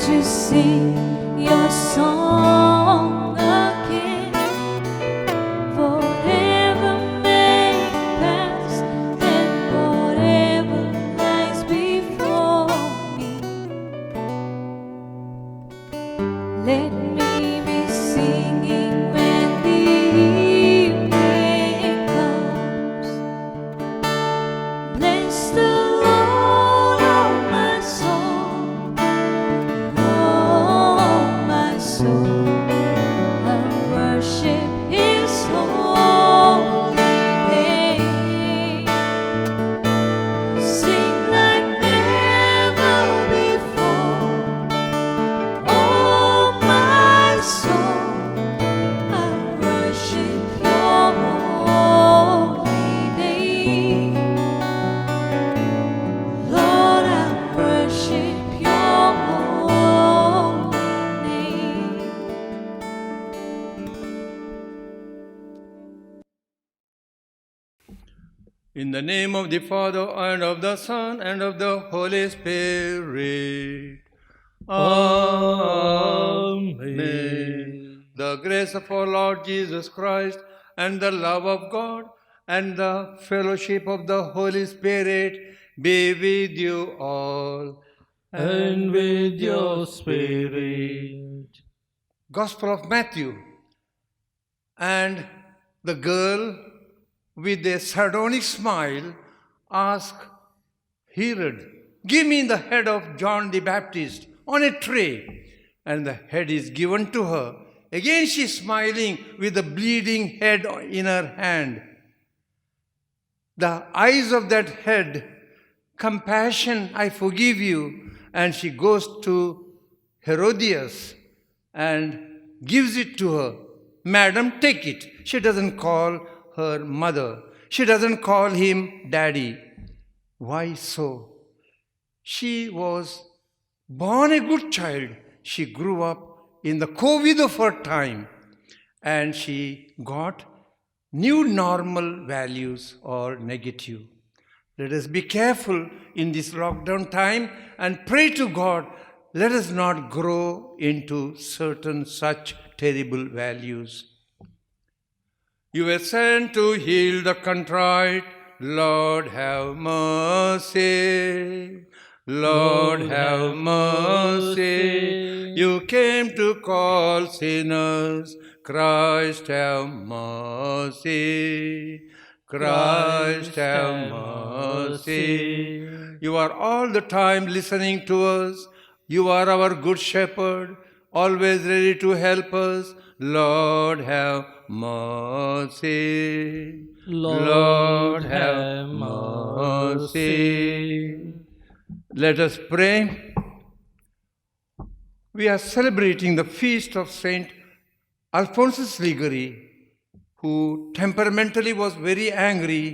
to sing your song again. Forever may pass, and whatever lies before me, let me be singing when the evening comes. Bless the Lord, oh my soul, oh my soul. I worship His holy name. Sing like never before, oh my soul. I worship Your holy name. Lord, I worship Your holy name. In the name of the Father, and of the Son, and of the Holy Spirit. Amen. The grace of our Lord Jesus Christ, and the love of God, and the fellowship of the Holy Spirit be with you all. and with your spirit. Gospel of Matthew. And the girl, with a sardonic smile, asked Herod, "Give me the head of John the Baptist on a tray." And the head is given to her. Again she is smiling with the bleeding head in her hand. The eyes of that head, "Compassion, I forgive you." And she goes to Herodias and gives it to her. "Madam, take it." She doesn't call her mother. She doesn't call him daddy. Why so? She was born a good child. She grew up in the COVID of her time, and she got new normal values or negative. Let us be careful in this lockdown time and pray to God, let us not grow into certain such terrible values. You were sent to heal the contrite. Lord, have mercy. Lord, have mercy. You came to call sinners. Christ, have mercy. Christ, have mercy. You are all the time listening to us. You are our good shepherd, always ready to help us. Lord, have mercy. Lord, have mercy. Let us pray. We are celebrating the feast of Saint Alphonsus Liguri, who temperamentally was very angry,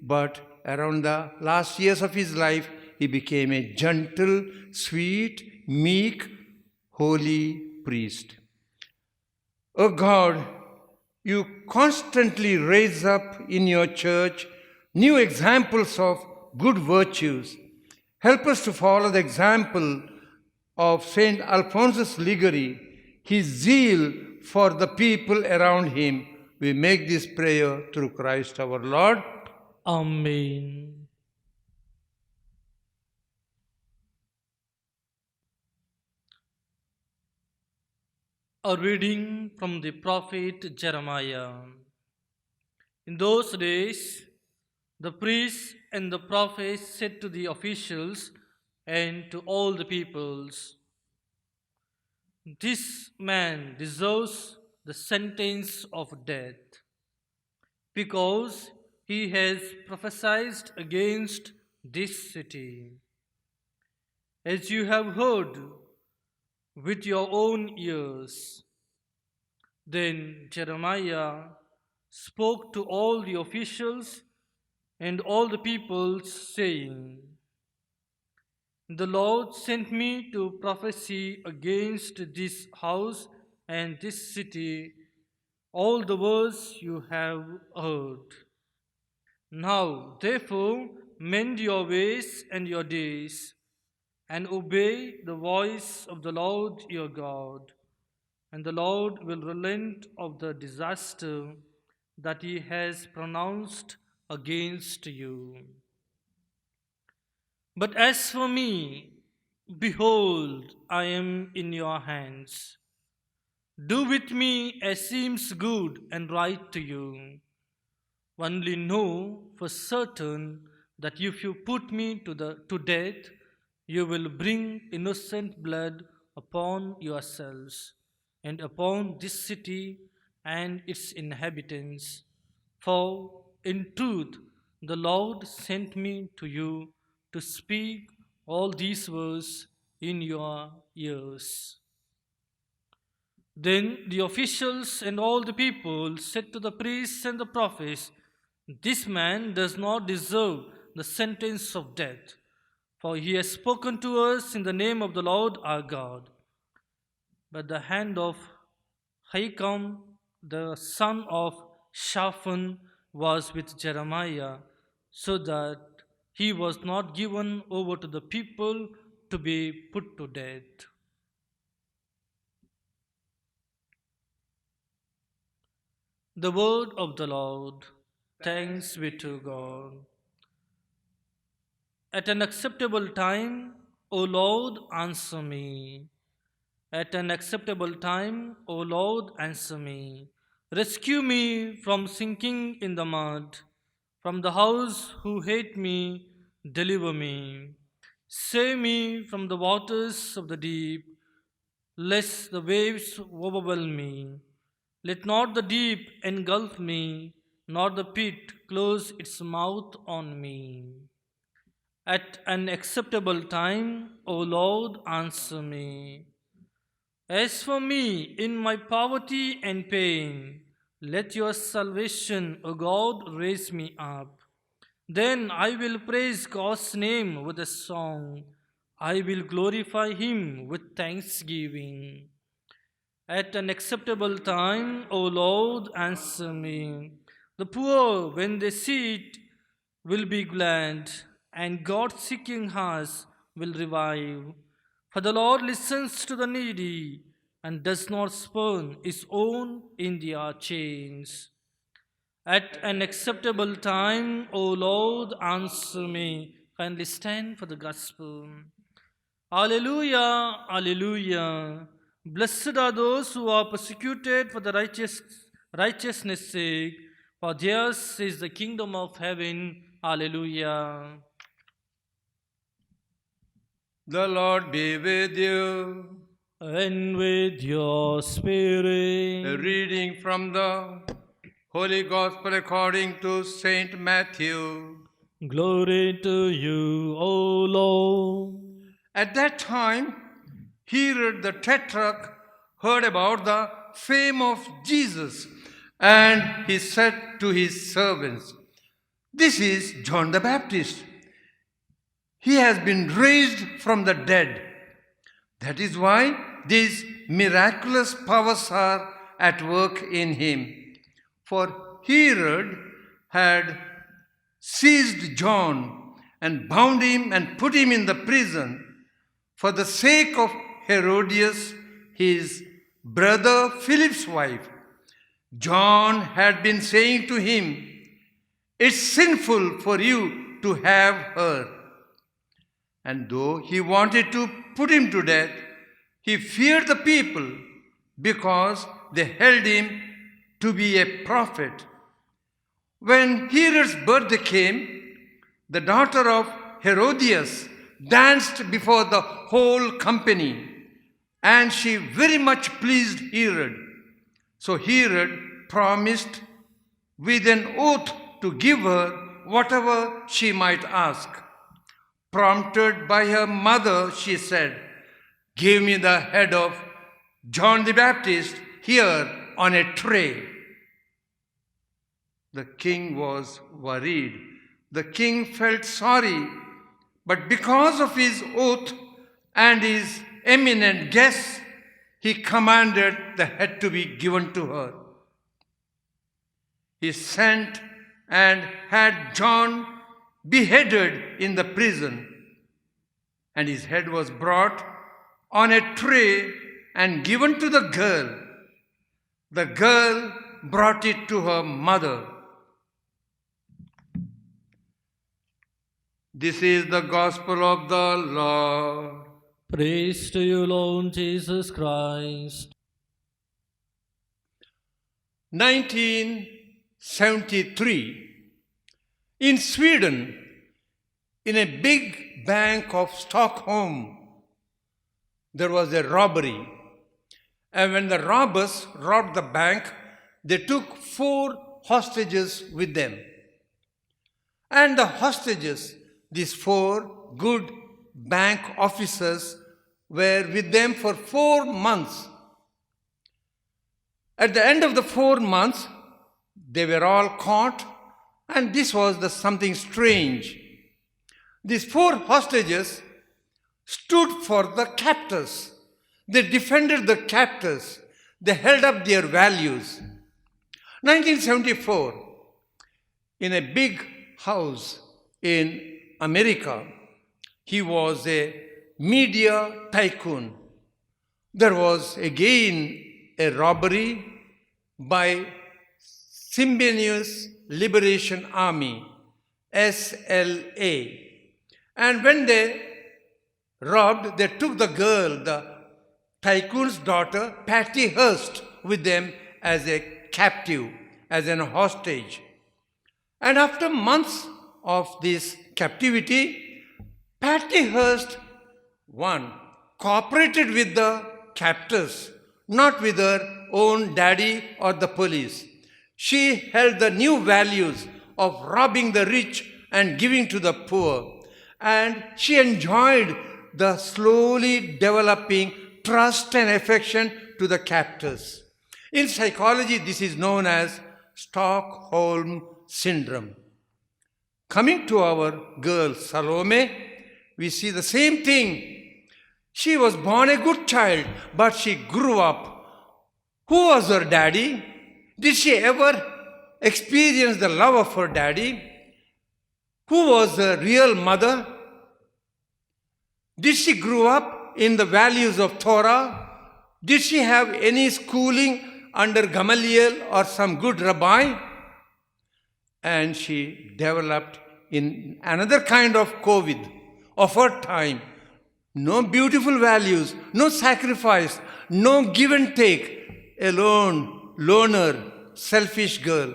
but around the last years of his life, he became a gentle, sweet, meek, holy priest. O God, you constantly raise up in your church new examples of good virtues. Help us to follow the example of Saint Alphonsus Liguri, his zeal for the people around him. We make this prayer through Christ our Lord. Amen. A reading from the prophet Jeremiah. In those days, the priests and the prophets said to the officials and to all the peoples, "This man deserves the sentence of death, because he has prophesied against this city. As you have heard with your own ears." Then Jeremiah spoke to all the officials and all the people, saying, "The Lord sent me to prophesy against this house and this city all the words you have heard. Now, therefore, mend your ways and your days, and obey the voice of the Lord your God, and the Lord will relent of the disaster that he has pronounced against you. But as for me, behold, I am in your hands. Do with me as seems good and right to you. Only know for certain that if you put me to death, you will bring innocent blood upon yourselves and upon this city and its inhabitants. For in truth, the Lord sent me to you to speak all these words in your ears. Then the officials and all the people said to the priests and the prophets, "This man does not deserve the sentence of death, for he has spoken to us in the name of the Lord our God." But the hand of Ahikam, the son of Shaphan, was with Jeremiah, so that he was not given over to the people to be put to death. The word of the Lord. Thanks be to God. At an acceptable time, O Lord, answer me. At an acceptable time, O Lord, answer me. Rescue me from sinking in the mud. From the house who hate me, deliver me. Save me from the waters of the deep, lest the waves overwhelm me. Let not the deep engulf me, nor the pit close its mouth on me. At an acceptable time, O Lord, answer me. As for me, in my poverty and pain, let your salvation, O God, raise me up. Then I will praise God's name with a song. I will glorify him with thanksgiving. At an acceptable time, O Lord, answer me. The poor, when they see it, will be glad, and God-seeking hearts will revive. For the Lord listens to the needy and does not spurn his own in their chains. At an acceptable time, O Lord, answer me. Kindly stand for the gospel. Alleluia, Alleluia. Blessed are those who are persecuted for the righteousness' sake, for theirs is the kingdom of heaven. Alleluia. The Lord be with you. And with your A spirit. reading from the Holy Gospel according to Saint Matthew. Glory to you, O Lord. At that time, Herod the Tetrarch heard about the fame of Jesus, and he said to his servants, "This is John the Baptist. He has been raised from the dead. That is why these miraculous powers are at work in him." For Herod had seized John and bound him and put him in the prison for the sake of Herodias, his brother Philip's wife. John had been saying to him, "It's sinful for you to have her." And though he wanted to put him to death, he feared the people because they held him to be a prophet. When Herod's birthday came, the daughter of Herodias danced before the whole company, and she very much pleased Herod. So Herod promised with an oath to give her whatever she might ask. Prompted by her mother, she said, "Give me the head of John the Baptist here on a tray." The king was worried. The king felt sorry, but because of his oath and his eminent guess, he commanded the head to be given to her. He sent and had John beheaded in the prison. and his head was brought on a tray and given to the girl. The girl brought it to her mother. This is the gospel of the Lord. Praise to you, Lord Jesus Christ. 1973, in Sweden, in a big bank of Stockholm, there was a robbery. And when the robbers robbed the bank, they took 4 hostages with them. And the hostages, these 4 good bank officers, were with them for 4 months. At the end of the 4 months, they were all caught, and this was something strange. These 4 hostages stood for the captors. They defended the captors. They held up their values. 1974, in a big house in America, he was a media tycoon. There was again a robbery by Symbionese Liberation Army, SLA. And when they robbed, they took the girl, the tycoon's daughter, Patty Hearst, with them as a captive, as an hostage. And after months of this captivity, Patty Hearst, cooperated with the captors, not with her own daddy or the police. She held the new values of robbing the rich and giving to the poor. And she enjoyed the slowly developing trust and affection to the captors. In psychology, this is known as Stockholm Syndrome. Coming to our girl Salome, we see the same thing. She was born a good child, but she grew up. Who was her daddy? Did she ever experience the love of her daddy? Who was her real mother? Did she grow up in the values of Torah? Did she have any schooling under Gamaliel or some good rabbi? And she developed in another kind of COVID of her time. No beautiful values, no sacrifice, no give and take. Alone, loner, selfish girl.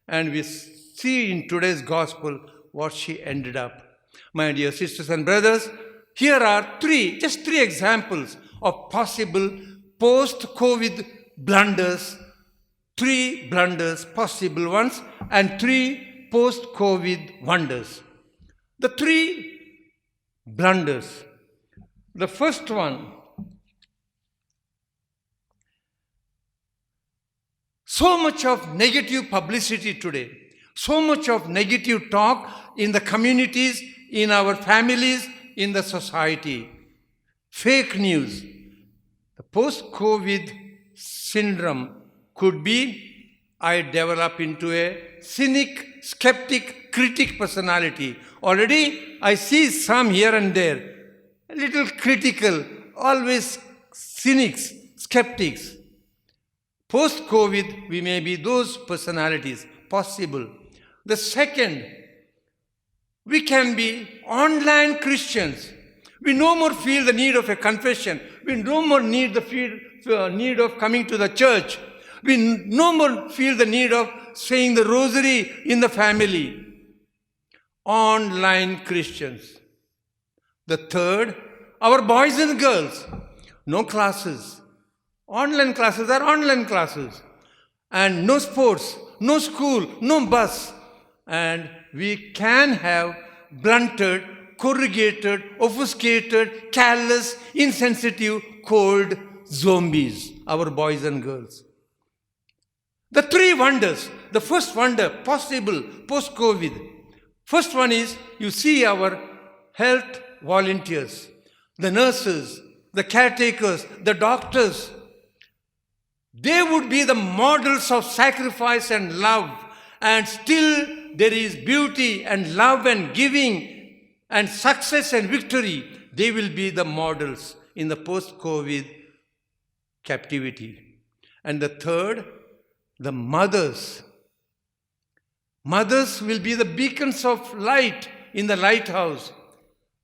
And we see in today's gospel what she ended up. My dear sisters and brothers, here are just three examples of possible post-COVID blunders. 3 blunders, possible ones, and 3 post-COVID wonders. The 3 blunders. The first one, so much of negative publicity today, so much of negative talk in the communities, in our families, in the society. Fake news. The post-COVID syndrome could be, I develop into a cynic, skeptic, critic personality. Already I see some here and there, a little critical, always cynics, skeptics. Post-COVID, we may be those personalities, possible. The second, we can be online Christians. We no more feel the need of a confession. We no more need the need of coming to the church. We no more feel the need of saying the rosary in the family. Online Christians. The third, our boys and girls. No classes. Online classes are online classes. And no sports, no school, no bus. And we can have blunted, corrugated, obfuscated, callous, insensitive, cold zombies, our boys and girls. The 3 wonders. The first wonder, possible post-COVID. First one is, you see our health volunteers, the nurses, the caretakers, the doctors. They would be the models of sacrifice and love, and still there is beauty and love and giving and success and victory. They will be the models in the post-COVID captivity. And the third, the mothers. Mothers will be the beacons of light in the lighthouse.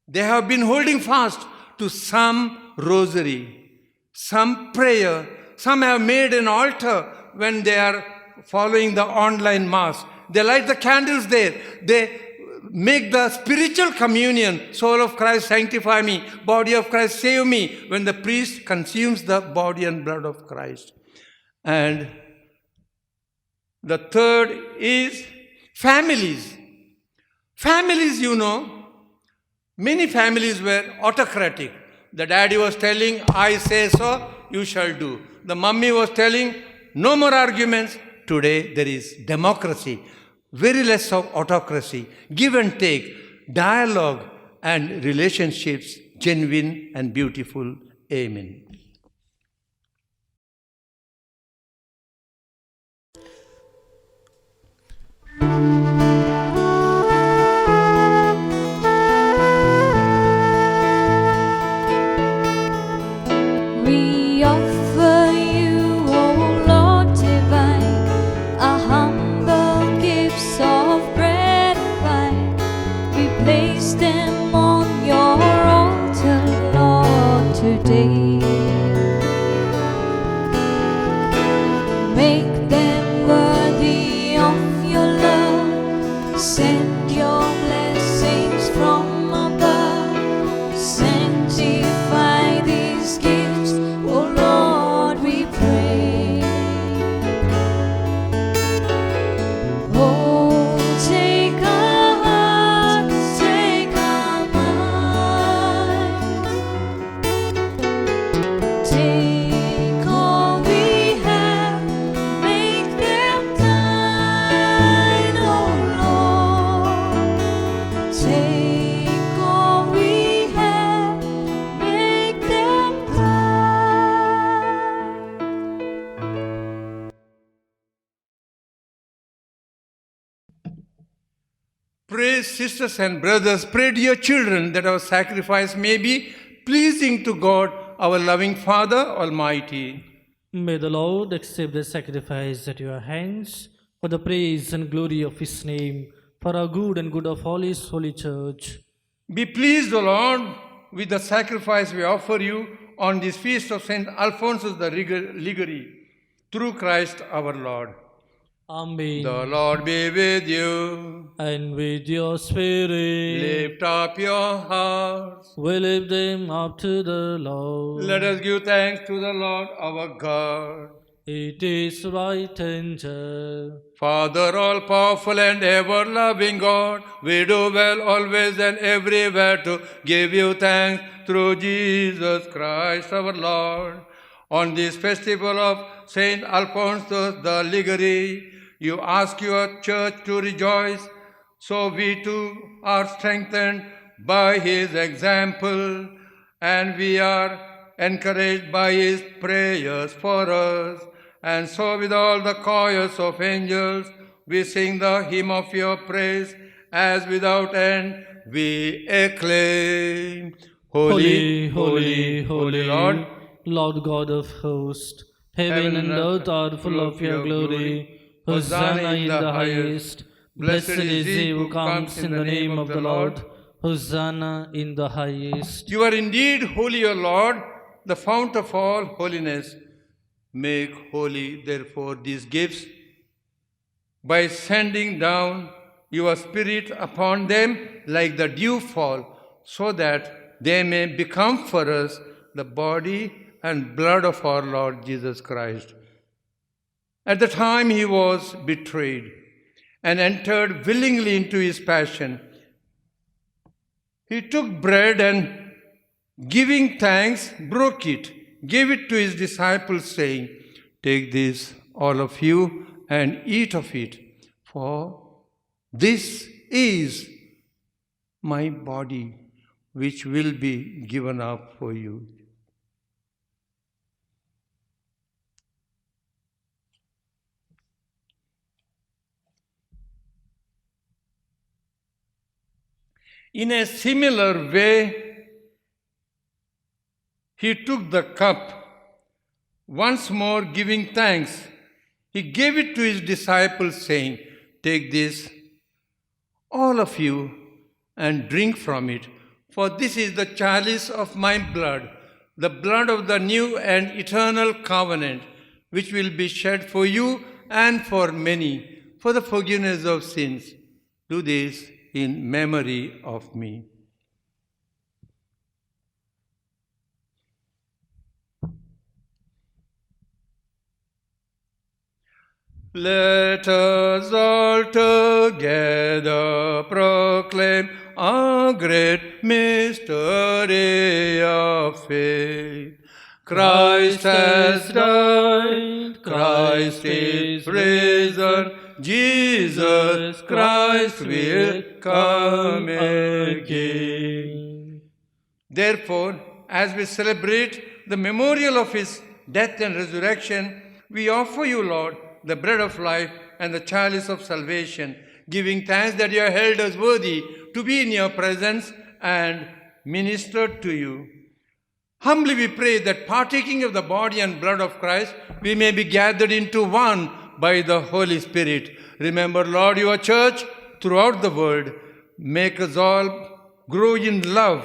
They have been holding fast to some rosary, some prayer. Some have made an altar when they are following the online mass. They light the candles there. They make the spiritual communion, soul of Christ sanctify me, body of Christ save me, when the priest consumes the body and blood of Christ. And the third is families. Families, you know, many families were autocratic. The daddy was telling, I say so, you shall do. The mummy was telling, no more arguments. Today there is democracy, very less of autocracy, give and take, dialogue and relationships, genuine and beautiful. Amen. We offer you, O Lord divine, a humble gifts of bread and wine. We place them on your altar, Lord, today. Make them worthy of your love. Send your blessings from above. Sanctify these gifts, O Lord, we pray. Oh, take our hearts, take our minds. Take all we have, make them thine, O Lord. Take all we have, make them thine. Pray, sisters and brothers, pray, dear children, that our sacrifice may be pleasing to God, our loving Father Almighty. May the Lord accept the sacrifice at your hands for the praise and glory of His name, for our good and good of all His holy church. Be pleased, O Lord, with the sacrifice we offer you on this feast of Saint Alphonsus the Liguri, through Christ our Lord. Amen. The Lord be with you. And with your spirit, Lift up your hearts. we lift them up to the Lord. Let us give thanks to the Lord our God. It is right and just. Father, all-powerful and ever-loving God, we do well always and everywhere to give you thanks through Jesus Christ our Lord. On this festival of Saint Alphonsus the Liguri, you ask your church to rejoice, so we too are strengthened by his example, and we are encouraged by his prayers for us. And so with all the choirs of angels, we sing the hymn of your praise, as without end we acclaim. Holy, holy, holy, Lord, Lord God of hosts, heaven and earth are full of your glory. Hosanna in the highest. Blessed is he who comes in the name of the Lord. Hosanna in the highest. you are indeed holy, O Lord, the fount of all holiness. Make holy, therefore, these gifts by sending down your Spirit upon them like the dewfall, so that they may become for us the body and blood of our Lord Jesus Christ. At the time he was betrayed and entered willingly into his passion, he took bread and, giving thanks, broke it, gave it to his disciples, saying, "Take this, all of you, and eat of it, for this is my body, which will be given up for you." In a similar way, he took the cup. Once more giving thanks, he gave it to his disciples, saying, "Take this, all of you, and drink from it, for this is the chalice of my blood, the blood of the new and eternal covenant, which will be shed for you and for many, for the forgiveness of sins. Do this in memory of me." Let us all together proclaim a great mystery of faith. Christ has died, Christ is risen, Jesus Christ will come again. Therefore, as we celebrate the memorial of his death and resurrection, we offer you, Lord, the bread of life and the chalice of salvation, giving thanks that you have held us worthy to be in your presence and ministered to you. Humbly we pray that partaking of the body and blood of Christ, we may be gathered into one by the Holy Spirit. Remember, Lord, your church throughout the world. Make us all grow in love,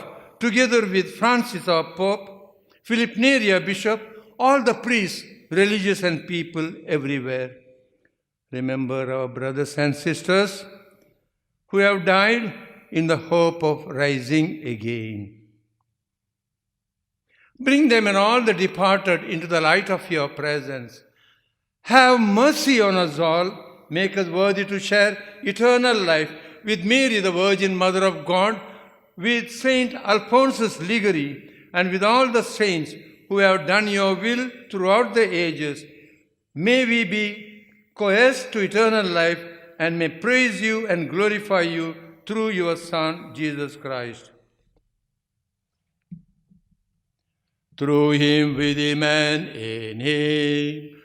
together with Francis, our Pope, Philip Neri, our Bishop, all the priests, religious and people everywhere. Remember our brothers and sisters who have died in the hope of rising again. Bring them and all the departed into the light of your presence. Have mercy on us all. Make us worthy to share eternal life with Mary, the Virgin Mother of God, with Saint Alphonsus Liguri, and with all the saints who have done your will throughout the ages. May we be coerced to eternal life and may praise you and glorify you through your Son, Jesus Christ. Through him, with him, and in him,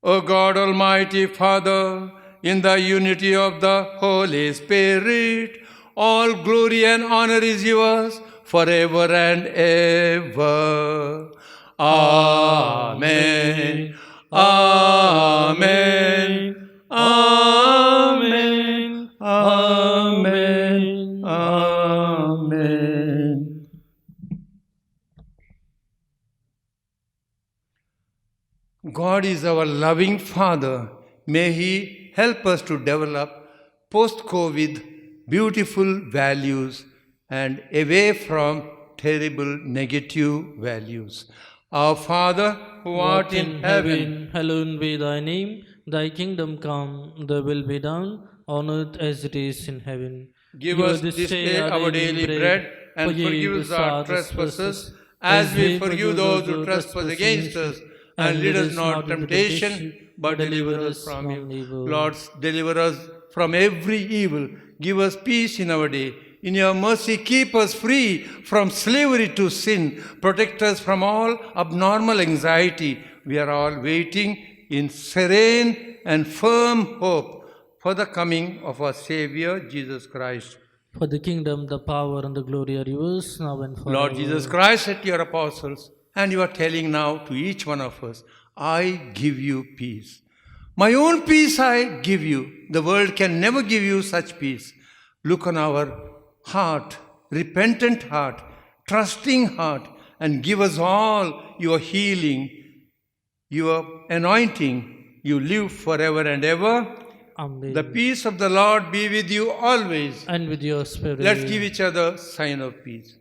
O God, Almighty Father, in the unity of the Holy Spirit, all glory and honor is yours forever and ever. Amen. Amen. Amen. Amen. Amen. God is our loving Father. May He help us to develop post-COVID beautiful values and away from terrible negative values. Our Father, who art in heaven, hallowed be thy name. Thy kingdom come, thy will be done, on earth as it is in heaven. give us this day our daily bread, and forgive us our trespasses, as we forgive those who trespass against us. And lead us not into temptation, but deliver us from evil. Lord, deliver us from every evil. Give us peace in our day. In your mercy, keep us free from slavery to sin. Protect us from all abnormal anxiety. We are all waiting in serene and firm hope for the coming of our Savior, Jesus Christ. For the kingdom, the power, and the glory are yours, now and forever. Lord Jesus Christ said to your apostles, and you are telling now to each one of us, I give you peace. My own peace I give you. The world can never give you such peace. Look on our heart, repentant heart, trusting heart, and give us all your healing, your anointing. You live forever and ever. Amen. The peace of the Lord be with you always. And with your spirit. Let's give each other sign of peace.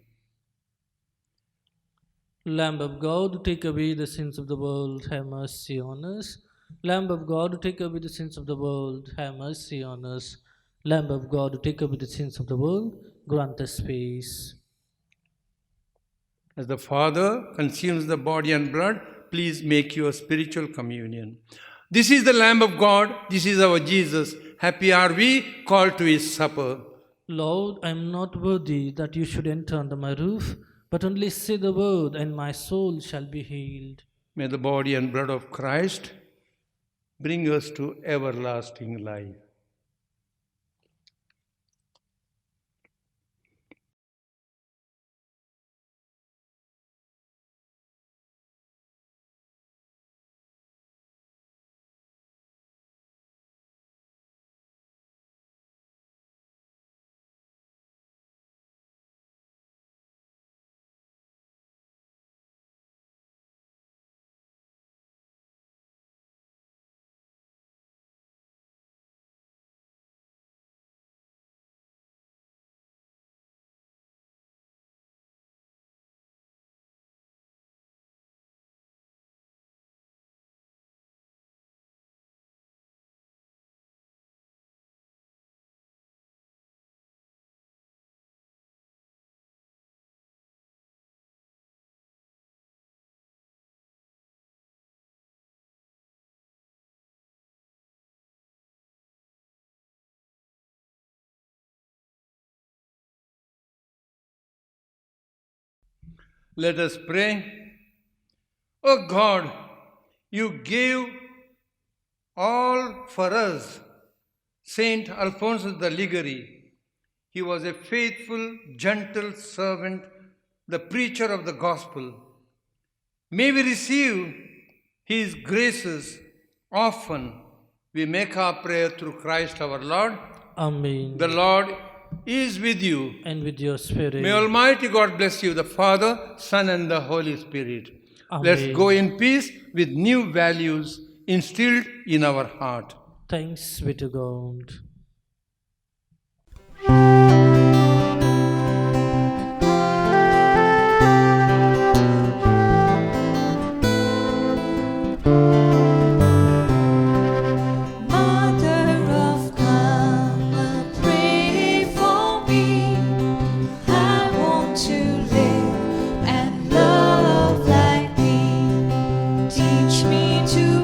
Lamb of God, take away the sins of the world, have mercy on us. Lamb of God, take away the sins of the world, have mercy on us. Lamb of God, take away the sins of the world, grant us peace. As the Father consumes the body and blood, please make your spiritual communion. This is the Lamb of God, this is our Jesus. Happy are we called to his supper. Lord, I am not worthy that you should enter under my roof, but only say the word, and my soul shall be healed. May the body and blood of Christ bring us to everlasting life. Let us pray. Oh God, you gave all for us Saint Alphonsus the Liguri. He was a faithful, gentle servant, the preacher of the gospel. May we receive his graces often. We make our prayer through Christ our Lord. Amen. The Lord is with you. And with your spirit. May Almighty God bless you, the Father, Son, and the Holy Spirit. Amen. Let's go in peace with new values instilled in our heart. Thanks be to God. Mother of God, pray for me. I want to live and love like thee. Teach me to